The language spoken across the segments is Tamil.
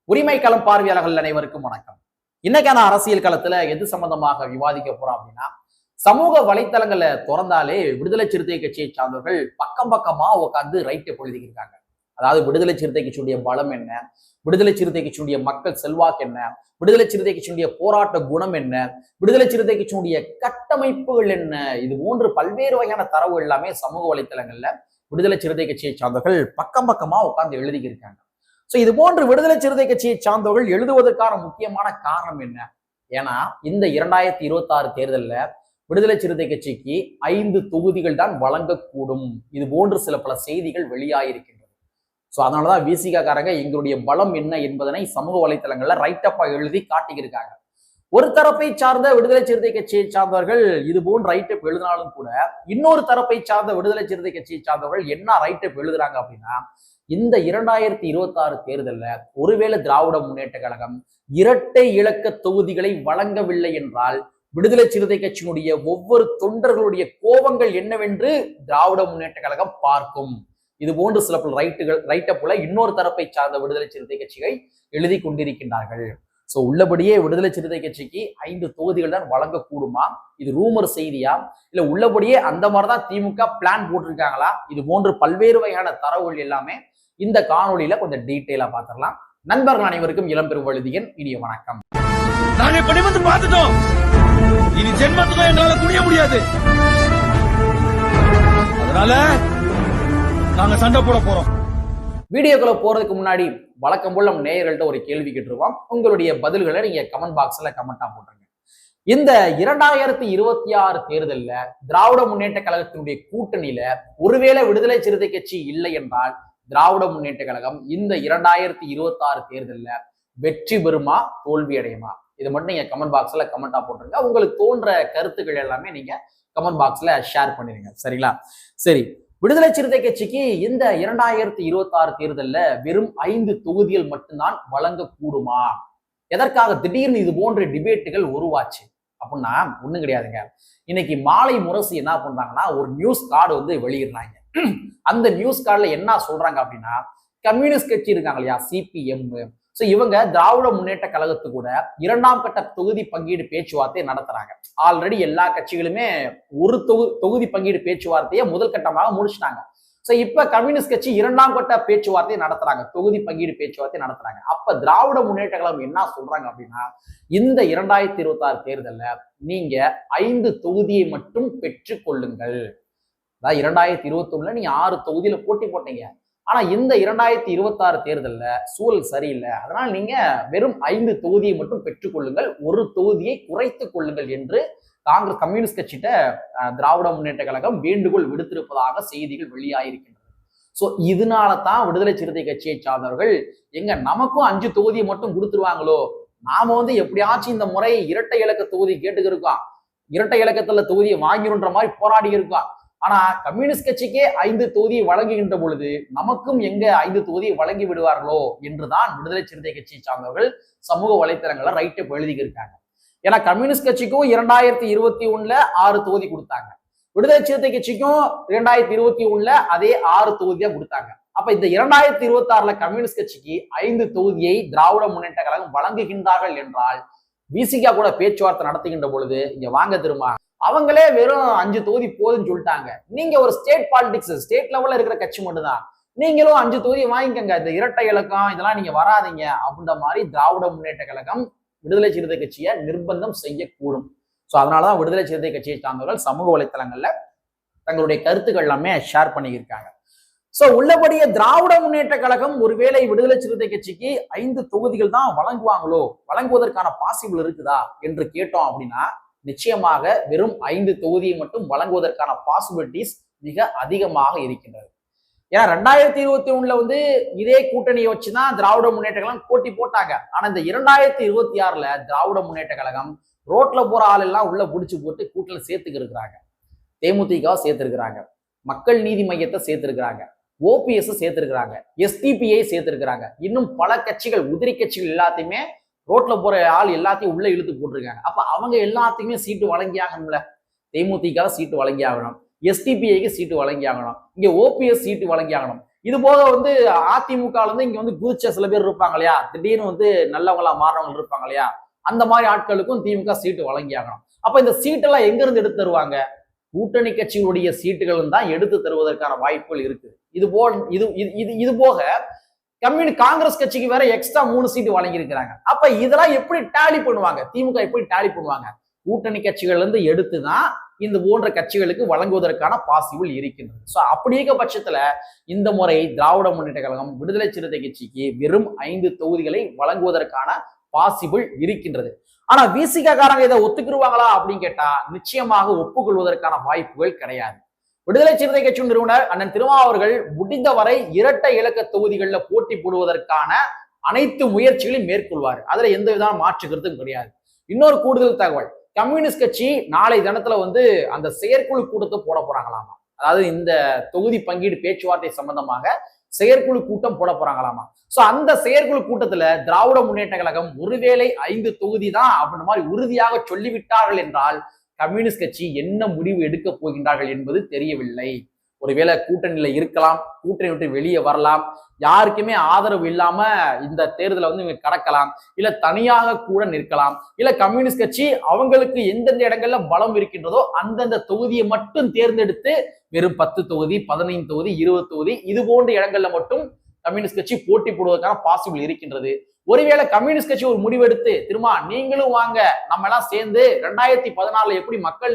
உரிமை களம் பார்வையாளர்கள் அனைவருக்கும் வணக்கம். இன்னைக்கான அரசியல் களத்துல எது சம்பந்தமாக விவாதிக்க போறோம் அப்படின்னா, சமூக வலைத்தளங்களை திறந்தாலே விடுதலை சிறுத்தை கட்சியை சார்ந்தவர்கள் பக்கம் பக்கமா உட்காந்து ரைட்டை பொழுதுகிருக்காங்க. அதாவது விடுதலை சிறுத்தை கட்சியுடைய பலம் என்ன, விடுதலை சிறுத்தை கட்சியுடைய மக்கள் செல்வாக்கு என்ன, விடுதலை சிறுத்தை கட்சியுடைய போராட்ட குணம் என்ன, விடுதலை சிறுத்தை கட்சியுடைய கட்டமைப்புகள் என்ன, இது போன்று பல்வேறு வகையான தரவு எல்லாமே சமூக வலைத்தளங்கள்ல விடுதலை சிறுத்தை கட்சியை சார்ந்தவர்கள் பக்கம் பக்கமா உட்காந்து எழுதிக்கிருக்காங்க. சோ இது போன்று விடுதலை சிறுத்தை கட்சியை சார்ந்தவர்கள் எழுதுவதற்கான முக்கியமான காரணம் என்ன? ஏன்னா இந்த 2026 தேர்தலில் விடுதலை சிறுத்தை கட்சிக்கு 5 தொகுதிகள் தான் வழங்கக்கூடும். இது போன்று சில பல செய்திகள் வெளியாயிருக்கின்றது. சோ அதனாலதான் விசிகா காரங்க எங்களுடைய பலம் என்ன என்பதனை சமூக வலைத்தளங்கள்ல ரைட்டப்பா எழுதி காட்டியிருக்காங்க. ஒரு தரப்பை சார்ந்த விடுதலை சிறுத்தை கட்சியை சார்ந்தவர்கள் இது போன்று ரைட்டப் எழுதினாலும் கூட, இன்னொரு தரப்பை சார்ந்த விடுதலை சிறுத்தை கட்சியை சார்ந்தவர்கள் என்ன ரைட்டப் எழுதுறாங்க அப்படின்னா, இந்த 2026 தேர்தலில் ஒருவேளை திராவிட முன்னேற்ற கழகம் இரட்டை இலக்க தொகுதிகளை வழங்கவில்லை என்றால் விடுதலை சிறுத்தை கட்சியினுடைய ஒவ்வொரு தொண்டர்களுடைய கோபங்கள் என்னவென்று திராவிட முன்னேற்ற கழகம் பார்க்கும். இது போன்று சில பல ரைட்டப்புல இன்னொரு தரப்பை சார்ந்த விடுதலை சிறுத்தை கட்சிகள் எழுதி கொண்டிருக்கின்றார்கள். சோ உள்ளபடியே விடுதலை சிறுத்தை கட்சிக்கு 5 தொகுதிகள் தான் வழங்கக்கூடுமா? இது ரூமர் செய்தியா, இல்ல உள்ளபடியே அந்த மாதிரிதான் திமுக பிளான் போட்டிருக்காங்களா? இது போன்று பல்வேறு வகையான தரவுகள் எல்லாமே இந்த காணொலியில கொஞ்சம் டீட்டெயிலா பார்த்துடலாம். நண்பர்கள் அனைவருக்கும் இளம்பெரும் வழுதியின் இனிய வணக்கம். நாங்க படிமத்து பார்த்துட்டோம். இனி ஜென்மத்துக்கும் எங்களால துணிய முடியாது. அதனால நாங்க சண்டை போட போறோம். வீடியோக்குள்ள போறதுக்கு முன்னாடி வழக்கம் போல நம்ம நேயர்கள்ட்ட ஒரு கேள்வி கேட்டுருவோம். உங்களுடைய பதில்களை நீங்க கமெண்ட் பாக்ஸ்ல கமெண்டா போட்டுருங்க. இந்த 2026 தேர்தலில் திராவிட முன்னேற்ற கழகத்தினுடைய கூட்டணியில ஒருவேளை விடுதலை சிறுத்தை கட்சி இல்லை என்றால் திராவிட முன்னேற்ற கழகம் இந்த 2026 தேர்தலில் வெற்றி பெறுமா, தோல்வி அடையுமா? இது மட்டும் நீங்க கமெண்ட் பாக்ஸ்ல கமெண்டா போட்டுருங்க. உங்களுக்கு தோன்ற கருத்துக்கள் எல்லாமே நீங்க கமெண்ட் பாக்ஸ்ல ஷேர் பண்ணிருங்க. சரிங்களா? சரி, விடுதலை சிறுத்தை கட்சிக்கு இந்த 2026 தேர்தலில் வெறும் 5 தொகுதிகள் மட்டும்தான் வழங்கக்கூடுமா? எதற்காக திடீர்னு இது போன்ற டிபேட்டுகள் உருவாச்சு அப்படின்னா ஒண்ணும் கிடையாதுங்க. இன்னைக்கு மாலை முரசு என்ன பண்றாங்கன்னா, ஒரு நியூஸ் கார்டு வந்து வெளியிடுறாங்க. அந்த நியூஸ் கார்டுல என்ன சொல்றாங்க அப்படின்னா, கம்யூனிஸ்ட் கட்சி இருக்காங்க இல்லையா, சிபிஎம், சோ இவங்க திராவிட முன்னேற்ற கழகத்து கூட 2ஆம் கட்ட தொகுதி பங்கீடு பேச்சுவார்த்தை நடத்துறாங்க. ஆல்ரெடி எல்லா கட்சிகளுமே ஒரு தொகுதி பங்கீடு பேச்சுவார்த்தையை முதல் கட்டமாக முடிச்சிட்டாங்க. சோ இப்ப கம்யூனிஸ்ட் கட்சி 2ஆம் கட்ட பேச்சுவார்த்தை நடத்துறாங்க, தொகுதி பங்கீடு பேச்சுவார்த்தை நடத்துறாங்க. அப்ப திராவிட முன்னேற்ற கழகம் என்ன சொல்றாங்க அப்படின்னா, இந்த 2026 தேர்தலில் நீங்க 5 தொகுதியை மட்டும் பெற்றுக் கொள்ளுங்கள். அதாவது 2021 நீங்க 6 தொகுதியில போட்டி போட்டீங்க. ஆனா இந்த 2026 தேர்தலில் சூழல் சரியில்லை, அதனால நீங்க வெறும் 5 தொகுதியை மட்டும் பெற்றுக்கொள்ளுங்கள், ஒரு தொகுதியை குறைத்துக் கொள்ளுங்கள் என்று காங்கிரஸ் கம்யூனிஸ்ட் கட்சிட்ட திராவிட முன்னேற்ற கழகம் வேண்டுகோள் விடுத்திருப்பதாக செய்திகள் வெளியாயிருக்கின்றன. சோ இதனால தான் விடுதலை சிறுத்தை கட்சியை சார்ந்தவர்கள் எங்க நமக்கும் 5 தொகுதியை மட்டும் கொடுத்துருவாங்களோ, நாம வந்து எப்படியாச்சும் இந்த முறை இரட்டை இலக்க தொகுதி கேட்டுக்கிருக்கோம், இரட்டை இலக்கத்துல தொகுதியை வாங்கிடுன்ற மாதிரி போராடி இருக்கோம். ஆனா கம்யூனிஸ்ட் கட்சிக்கே 5 தொகுதியை வழங்குகின்ற பொழுது நமக்கும் எங்க 5 தொகுதியை வழங்கி விடுவார்களோ என்றுதான் விடுதலை சிறுத்தை கட்சியை சார்ந்தவர்கள் சமூக வலைத்தளங்களை ரைட்டை எழுதியிருக்காங்க. ஏன்னா கம்யூனிஸ்ட் கட்சிக்கும் 2021 6 தொகுதி கொடுத்தாங்க, விடுதலை சிறுத்தை கட்சிக்கும் 2021 அதே 6 தொகுதியா கொடுத்தாங்க. அப்ப இந்த 2026 கம்யூனிஸ்ட் கட்சிக்கு 5 தொகுதியை திராவிட முன்னேற்ற கழகம் வழங்குகின்றார்கள் என்றால் விசிகா கூட பேச்சுவார்த்தை நடத்துகின்ற பொழுது இங்க வாங்க திரும்ப அவங்களே வெறும் 5 தொகுதி போதுன்னு சொல்லிட்டாங்க. நீங்க ஒரு ஸ்டேட் பாலிடிக்ஸ், ஸ்டேட் லெவல்ல இருக்கிற கட்சி மட்டும்தான், நீங்களும் 5 தொகுதி வாங்கிக்கங்க, இந்த இரட்டை இலக்கம் இதெல்லாம் நீங்க வராதிங்க அப்படின்ற மாதிரி திராவிட முன்னேற்ற கழகம் விடுதலை சிறுத்தை கட்சியை நிர்பந்தம் செய்யக்கூடும். ஸோ அதனாலதான் விடுதலை சிறுத்தை கட்சியை சார்ந்தவர்கள் சமூக வலைத்தளங்கள்ல தங்களுடைய கருத்துக்கள் எல்லாமே ஷேர் பண்ணியிருக்காங்க. சோ உள்ளபடியே திராவிட முன்னேற்ற கழகம் ஒருவேளை விடுதலை சிறுத்தை கட்சிக்கு 5 தொகுதிகள் தான் வழங்குவாங்களோ, வழங்குவதற்கான பாசிபிள் இருக்குதா என்று கேட்டோம் அப்படின்னா நிச்சயமாக வெறும் 5 தொகுதியை மட்டும் வழங்குவதற்கான பாசிபிலிட்டிஸ் மிக அதிகமாக இருக்கின்றது. ஏன்னா 2021 வந்து இதே கூட்டணியை வச்சுதான் திராவிட முன்னேற்ற கழகம் போட்டி போட்டாங்க. ஆனா இந்த 2026 திராவிட முன்னேற்ற கழகம் ரோட்ல போற ஆள் எல்லாம் உள்ள புடிச்சு போட்டு கூட்டணியில் சேர்த்துக்கு இருக்கிறாங்க. தேமுதிக சேர்த்திருக்கிறாங்க, மக்கள் நீதி மையத்தை சேர்த்திருக்கிறாங்க, ஓபிஎஸ் சேர்த்திருக்கிறாங்க, எஸ்டிபிஐ சேர்த்திருக்கிறாங்க, இன்னும் பல கட்சிகள் உதிரி கட்சிகள் எல்லாத்தையுமே ரோட்ல போற ஆள் எல்லாத்தையும் உள்ள இழுத்து போட்டிருக்காங்க. அப்ப அவங்க எல்லாத்தையுமே சீட்டு வழங்கி ஆகணும்ல. தேமுதிக சீட்டு வழங்கி ஆகணும், எஸ்டிபிஐக்கு சீட்டு வழங்கி ஆகணும், இங்க ஓபிஎஸ் சீட்டு வழங்கி ஆகணும். இது போக வந்து அதிமுக இருந்து இங்க வந்து குதிச்ச சில பேர் இருப்பாங்க இல்லையா, திடீர்னு வந்து நல்லவங்களா மாறவங்க இருப்பாங்க இல்லையா, அந்த மாதிரி ஆட்களுக்கும் திமுக சீட்டு வழங்கி ஆகணும். அப்ப இந்த சீட்டெல்லாம் எங்க இருந்து எடுத்து தருவாங்க? கூட்டணி கட்சிகளுடைய சீட்டுகள் தான் எடுத்து தருவதற்கான வாய்ப்புகள் இருக்கு. இது போக காங்கிரஸ் கட்சிக்கு வேற எக்ஸ்ட்ரா 3 சீட்டு வழங்கி இருக்கிறாங்க. அப்ப இதெல்லாம் எப்படி டேலி பண்ணுவாங்க? திமுக எப்படி டேலி பண்ணுவாங்க? கூட்டணி கட்சிகள் இருந்து எடுத்துதான் இந்த போன்ற கட்சிகளுக்கு வழங்குவதற்கான பாசிபிள் இருக்கின்றது. சோ அப்படி இருக்க பட்சத்துல இந்த முறை திராவிட முன்னேற்ற கழகம் விடுதலை சிறுத்தை கட்சிக்கு வெறும் 5 தொகுதிகளை வழங்குவதற்கான பாசிபிள் இருக்கின்றது. ஆனா விசிக காரங்க இதை ஒத்துக்குருவாங்களா அப்படின்னு கேட்டா நிச்சயமாக ஒப்புக்கொள்வதற்கான வாய்ப்புகள் கிடையாது. விடுதலை சிறுத்தை கட்சி நிறுவனர் அண்ணன் திருமாவர்கள் முடிந்தவரை இரட்டை இலக்க தொகுதிகளில் போட்டி போடுவதற்கான அனைத்து முயற்சிகளையும் மேற்கொள்வார். அதுல எந்த விதமான மாற்று கருத்தும் கிடையாது. இன்னொரு கூடுதல் தகவல், கம்யூனிஸ்ட் கட்சி நாளை தினத்துல வந்து அந்த செயற்குழு கூட்டத்தை போட போறாங்களாமா. அதாவது இந்த தொகுதி பங்கீடு பேச்சுவார்த்தை சம்பந்தமாக செயற்குழு கூட்டம் போட போறாங்களாமா. சோ அந்த செயற்குழு கூட்டத்துல திராவிட முன்னேற்ற கழகம் ஒருவேளை 5 தொகுதி தான் அப்படின்ற மாதிரி உறுதியாக சொல்லிவிட்டார்கள் என்றால் கம்யூனிஸ்ட் கட்சி என்ன முடிவு எடுக்க போகின்றார்கள் என்பது தெரியவில்லை. ஒருவேளை கூட்டணியில இருக்கலாம், கூட்டணி விட்டு வெளியே வரலாம், யாருக்குமே ஆதரவு இல்லாம இந்த தேர்தலை வந்து இவங்க கடக்கலாம், இல்ல தனியாக கூட நிற்கலாம், இல்ல கம்யூனிஸ்ட் கட்சி அவங்களுக்கு எந்தெந்த இடங்கள்ல பலம் இருக்கின்றதோ அந்தந்த தொகுதியை மட்டும் தேர்ந்தெடுத்து வெறும் 10 தொகுதி 15 தொகுதி 20 தொகுதி இது போன்ற இடங்கள்ல மட்டும் கம்யூனிஸ்ட் கட்சி போட்டி போடுவதற்கான பாசிபிள் இருக்கின்றது. ஒருவேளை கம்யூனிஸ்ட் கட்சி ஒரு முடிவெடுத்து திரும்ப நீங்களும் வாங்க நம்ம எல்லாம் சேர்ந்து 2014 எப்படி மக்கள்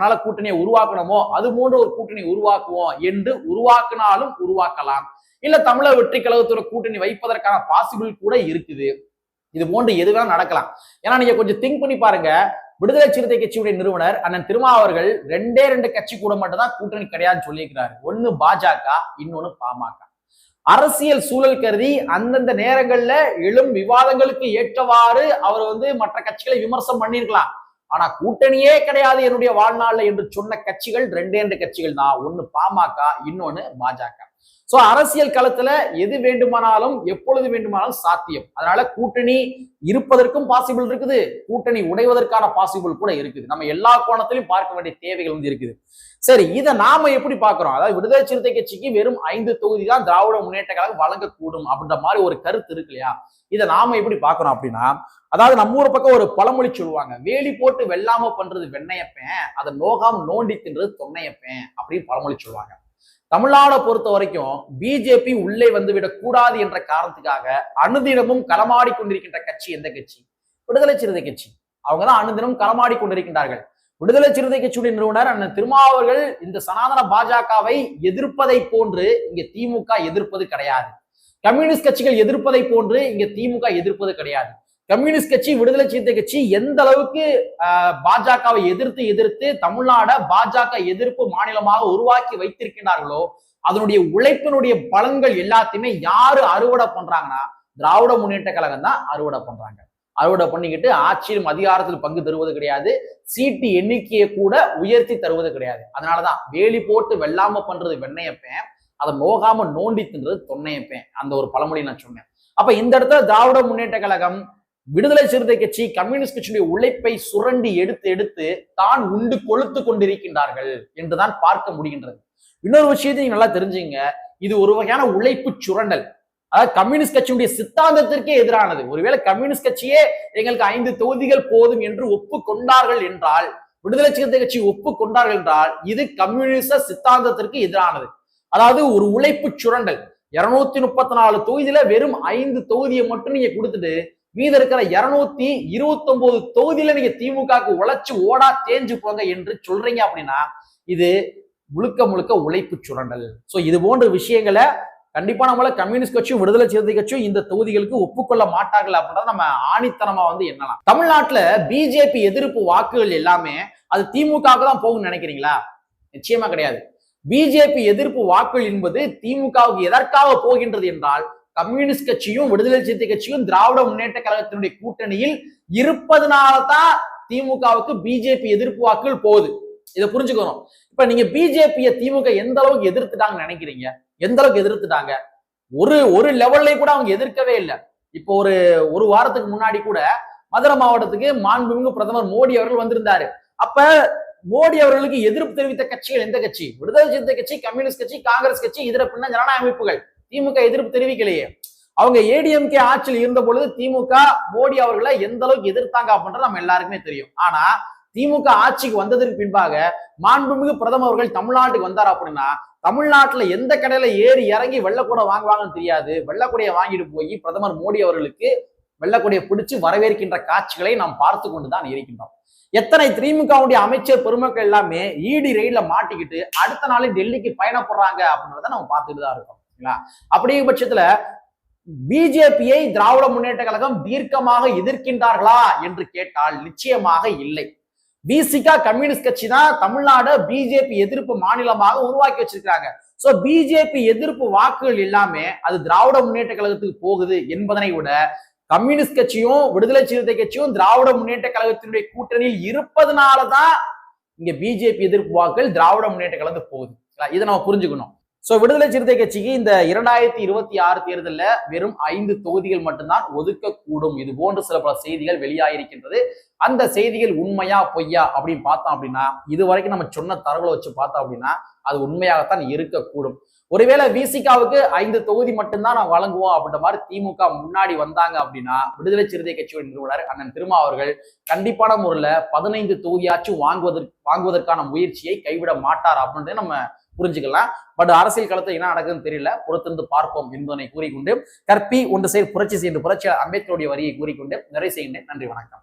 நல கூட்டணியை உருவாக்கணுமோ அது போன்ற ஒரு கூட்டணி உருவாக்குவோம் என்று உருவாக்கினாலும் உருவாக்கலாம், இல்ல தமிழர் வெற்றி கழகத்தோட கூட்டணி வைப்பதற்கான பாசிபிள் கூட இருக்குது. இது போன்று எதுவும் நடக்கலாம். ஏன்னா நீங்க கொஞ்சம் திங்க் பண்ணி பாருங்க, விடுதலை சிறுத்தை கட்சியுடைய நிறுவனர் அண்ணன் திருமாவர்கள் 2 கட்சி கூட மட்டும் தான் கூட்டணி கிடையாதுன்னு சொல்லியிருக்கிறாரு. ஒன்னு பாஜக, இன்னொன்னு பாமக. அரசியல் சூழல் கருதி அந்தந்த நேரங்கள்ல எழும் விவாதங்களுக்கு ஏற்றவாறு அவர் வந்து மற்ற கட்சிகளை விமர்சனம் பண்ணிருக்கலாம். ஆனா கூட்டணியே கிடையாது என்னுடைய வாழ்நாள்ல என்று சொன்ன கட்சிகள் 2 கட்சிகள் தான், ஒன்னு பாமக, இன்னொன்னு பாஜக. சோ அரசியல் களத்துல எது வேண்டுமானாலும் எப்பொழுது வேண்டுமானாலும் சாத்தியம். அதனால கூட்டணி இருப்பதற்கும் பாசிபிள் இருக்குது, கூட்டணி உடைவதற்கான பாசிபிள் கூட இருக்குது. நம்ம எல்லா கோணத்திலையும் பார்க்க வேண்டிய தேவைகள் வந்து இருக்குது. சரி, இதை நாம எப்படி பாக்குறோம்? அதாவது விடுதலை சிறுத்தை கட்சிக்கு வெறும் 5 தொகுதி தான் திராவிட முன்னேற்ற கழகம் வழங்கக்கூடும் அப்படின்ற மாதிரி ஒரு கருத்து இருக்கு இல்லையா? இதை நாம எப்படி பாக்குறோம் அப்படின்னா, அதாவது நம்ம ஊர் பக்கம் ஒரு பழமொழி சொல்லுவாங்க, வேலி போட்டு வெள்ளாம பண்றது வெண்ணையப்பேன், அதை நோகாம நோண்டி தின்றது தொன்னையப்பேன் அப்படின்னு பழமொழி சொல்லுவாங்க. தமிழ்நாடை பொறுத்த வரைக்கும் பிஜேபி உள்ளே வந்துவிடக் கூடாது என்ற காரணத்துக்காக அனுதினமும் களமாடி கொண்டிருக்கின்ற கட்சி எந்த கட்சி? விடுதலை சிறுத்தை கட்சி. அவங்கதான் அனுதினம் களமாடி கொண்டிருக்கின்றார்கள். விடுதலை சிறுத்தை கட்சியுடைய நிறுவனர் அண்ணன் திருமாவர்கள் இந்த சனாதன பாஜகவை எதிர்ப்பதை போன்று இங்க திமுக எதிர்ப்பது கிடையாது. கம்யூனிஸ்ட் கட்சிகள் எதிர்ப்பதை போன்று இங்க திமுக எதிர்ப்பது கிடையாது. கம்யூனிஸ்ட் கட்சி விடுதலை சிறுத்தை கட்சி எந்த அளவுக்கு பாஜகவை எதிர்த்து தமிழ்நாட பாஜக எதிர்ப்பு மாநிலமாக உருவாக்கி வைத்திருக்கிறார்களோ அதனுடைய உழைப்பினுடைய பலன்கள் எல்லாத்தையுமே யாரு அறுவடை பண்றாங்கன்னா திராவிட முன்னேற்ற கழகம் தான் அறுவடை பண்றாங்க. அறுவடை பண்ணிக்கிட்டு ஆட்சியிலும் அதிகாரத்தில் பங்கு தருவது கிடையாது, சீட்டு எண்ணிக்கையை கூட உயர்த்தி தருவது கிடையாது. அதனாலதான் வேலி போட்டு வெள்ளாம பண்றது வெண்ணையப்பேன், அதை நோகாம நோண்டி தின்றது தொன்னையப்பேன், அந்த ஒரு பழமொழி நான் சொன்னேன். அப்ப இந்த இடத்துல திராவிட முன்னேற்ற கழகம் விடுதலை சிறுத்தை கட்சி கம்யூனிஸ்ட் கட்சியுடைய உழைப்பை சுரண்டி எடுத்து தான் உண்டு கொழுத்து கொண்டிருக்கின்றார்கள் என்றுதான் பார்க்க முடிகின்றது. இன்னொரு விஷயத்தை நீங்க நல்லா தெரிஞ்சுங்க, இது ஒரு வகையான உழைப்பு சுரண்டல். அதாவது கம்யூனிஸ்ட் கட்சியுடைய சித்தாந்தத்திற்கே எதிரானது. ஒருவேளை கம்யூனிஸ்ட் கட்சியே எங்களுக்கு 5 தொகுதிகள் போதும் என்று ஒப்புக்கொண்டார்கள் என்றால், விடுதலை சிறுத்தை கட்சி ஒப்புக்கொண்டார்கள் என்றால் இது கம்யூனிஸ்ட சித்தாந்தத்திற்கு எதிரானது. அதாவது ஒரு உழைப்பு சுரண்டல். 234 தொகுதியில வெறும் 5 தொகுதியை மட்டும் நீங்க கொடுத்துட்டு மீத இருக்கிற 229 தொகுதியில நீங்க திமுகவுக்கு உழைச்சு ஓடா தேஞ்சு போங்க என்று சொல்றீங்க அப்படின்னா இது முழுக்க உழைப்பு சுரண்டல். சோ இது போன்ற விஷயங்களை கண்டிப்பா நம்மள கம்யூனிஸ்ட் கட்சியும் விடுதலை சிறுத்தை கட்சியும் இந்த தொகுதிகளுக்கு ஒப்புக்கொள்ள மாட்டார்கள் அப்படின்றத நம்ம ஆணித்தனமா வந்து எண்ணலாம். தமிழ்நாட்டுல பிஜேபி எதிர்ப்பு வாக்குகள் எல்லாமே அது திமுகவுக்கு தான் போகும்னு நினைக்கிறீங்களா? நிச்சயமா கிடையாது. பிஜேபி எதிர்ப்பு வாக்குகள் என்பது திமுகவுக்கு எதற்காக போகின்றது என்றால், கம்யூனிஸ்ட் கட்சியும் விடுதலை சிறுத்தை கட்சியும் திராவிட முன்னேற்ற கழகத்தினுடைய கூட்டணியில் இருப்பதனாலதான் திமுகவுக்கு பிஜேபி எதிர்ப்பு வாக்குகள் போகுது. இதை புரிஞ்சுக்கணும். இப்ப நீங்க பிஜேபியை திமுக எந்த அளவுக்கு எதிர்த்துட்டாங்கன்னு நினைக்கிறீங்க? எந்த அளவுக்கு எதிர்த்துட்டாங்க? ஒரு லெவல்லையும் கூட அவங்க எதிர்க்கவே இல்லை. இப்போ ஒரு வாரத்துக்கு முன்னாடி கூட மதுரை மாவட்டத்துக்கு மாண்புமிகு பிரதமர் மோடி அவர்கள் வந்திருந்தாரு. அப்ப மோடி அவர்களுக்கு எதிர்ப்பு தெரிவித்த கட்சிகள் எந்த கட்சி? விடுதலை சிறுத்தை கட்சி, கம்யூனிஸ்ட் கட்சி, காங்கிரஸ் கட்சி, இதர பின்ன ஜனநாயக அமைப்புகள். திமுக எதிர்ப்பு தெரிவிக்கலையே. அவங்க ஏடிஎம்கே ஆட்சியில் இருந்த பொழுது திமுக மோடி அவர்களை எந்த அளவுக்கு எதிர்த்தாங்க அப்படின்றது நம்ம எல்லாருக்குமே தெரியும். ஆனா திமுக ஆட்சிக்கு வந்ததற்கு பின்பாக மாண்புமிகு பிரதமர் அவர்கள் தமிழ்நாட்டுக்கு வந்தார் அப்படின்னா தமிழ்நாட்டுல எந்த கடையில ஏறி இறங்கி வெள்ளக்கூட வாங்குவாங்கன்னு தெரியாது. வெள்ளக்கூடைய வாங்கிட்டு போய் பிரதமர் மோடி அவர்களுக்கு வெள்ளக்கூடைய பிடிச்சு வரவேற்கின்ற காட்சிகளை நாம் பார்த்து கொண்டுதான் இருக்கின்றோம். எத்தனை திமுகவுடைய அமைச்சர் பெருமக்கள் எல்லாமே இடி ரெய்ட்ல மாட்டிக்கிட்டு அடுத்த நாளே டெல்லிக்கு பயணப்படுறாங்க அப்படின்றத நம்ம பார்த்துட்டு தான் இருக்கோம். அப்படிங்கிற பட்சத்துல பிஜேபியை திராவிட முன்னேற்ற கழகம் தீர்க்கமாக எதிர்க்கின்றார்களா என்று கேட்டால் நிச்சயமாக இல்லை. விசிகா கம்யூனிஸ்ட் கட்சி தான் தமிழ்நாடு பிஜேபி எதிர்ப்பு மாநிலமாக உருவாக்கி வச்சிருக்காங்க. சோ பிஜேபி எதிர்ப்பு வாக்குகள் எல்லாமே அது திராவிட முன்னேற்ற கழகத்துக்கு போகுது என்பதனை விட கம்யூனிஸ்ட் கட்சியும் விடுதலை சிறுத்தை கட்சியும் திராவிட முன்னேற்ற கழகத்தினுடைய கூட்டணியில் இருப்பதனாலதான் இங்க பிஜேபி எதிர்ப்பு வாக்குகள் திராவிட முன்னேற்ற கழகத்துக்கு போகுது. இதை நம்ம புரிஞ்சுக்கணும். சோ விடுதலை சிறுத்தை கட்சிக்கு இந்த 2026 தேர்தலில் வெறும் 5 தொகுதிகள் மட்டும்தான் ஒதுக்கக்கூடும். இது போன்று சில பல செய்திகள் வெளியாகிருக்கின்றது. அந்த செய்திகள் உண்மையா பொய்யா அப்படின்னு பார்த்தோம் அப்படின்னா இதுவரைக்கும் நம்ம சொன்ன தரவுகளை வச்சு பார்த்தோம் அப்படின்னா அது உண்மையாகத்தான் இருக்கக்கூடும். ஒருவேளை விசிகாவுக்கு 5 தொகுதி மட்டும்தான் நான் வழங்குவோம் அப்படின்ற மாதிரி திமுக முன்னாடி வந்தாங்க அப்படின்னா விடுதலை சிறுத்தை கட்சியோட நிறுவனர் அண்ணன் திருமா அவர்கள் கண்டிப்பான முறையில் 15 தொகுதியாச்சும் வாங்குவதற்கான முயற்சியை கைவிட மாட்டார் அப்படின்றத நம்ம புரிஞ்சுக்கலாம். பட் அரசியல் களத்தில் என்ன நடக்குதுன்னு தெரியல, பொறுத்திருந்து பார்ப்போம் என்பதனை கூறிக்கொண்டு கற்பி ஒன்று செயல் புரட்சி செய்கின்ற புரட்சியாளர் அம்பேத்கருடைய வரியை கூறிக்கொண்டு நிறைவு செய்கின்றேன். நன்றி, வணக்கம்.